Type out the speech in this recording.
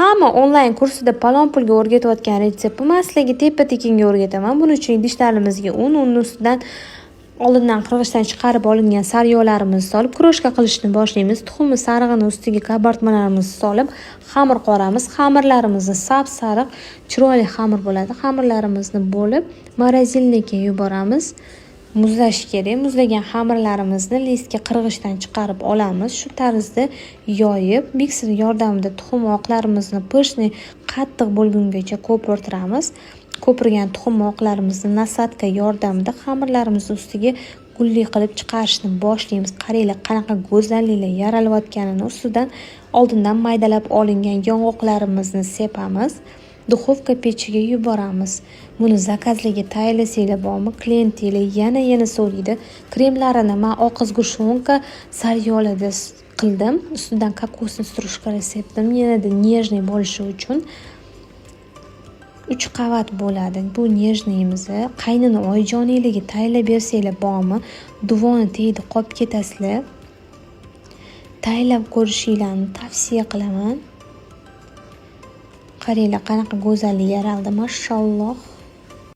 hamma onlayn kursida palon pulga o'rgatayotgan retsept emas, sizlarga tepa-tekinga o'rgataman. Buning uchun idishlarimizga un ustidan oldindan qirg'ichdan chiqarib olingan sariyog'larimizni solib kroshka qilishni boshlaymiz. Tuxumni sarig'ini ustiga kabartmalarimizni solib xamir qoramiz. Xamirlarimizni sap-sariq, chiroyli xamir bo'ladi. Xamirlarimizni bo'lib morozilnikka yuboramiz. Muzlash kerak. Muzlagan xamirlarimizni listga qirg'ichdan chiqarib olamiz. Shu tarzda yoyib, mikser yordamida tuxum oqlarimizni po'shni qattiq bo'lgungacha ko'pirtiramiz. Ko'pirgan tuxum oqlarimizni nasatka yordamida xamirlarimiz ustiga gulli qilib chiqarishni boshlaymiz. Qaranglar, qanaqa go'zalliklar yaralayotganini. Ustidan oldindan maydalab olingan yong'oqlarimizni sepamiz. Duxovka pechiga yuboramiz. Buni zakazlarga tayyorlasanglar bormi, klientinglar yana so'raydi. Kremlarini men oqizgushonka sariyog'larda qildim. Ustidan kokosni strushkali sepdim, yanada nejniy bo'lishi uchun. 3 qavat bo'ladi. Bu nejniyimizni qaynini oyijonligiga tayyorlab bersanglar bormi, duvoni tegdi qolib ketasizlar. Tayyorlab ko'rishinglarni tavsiya qilaman. Qaranglar, qanaqa go'zallik yaraldi, mashalloh.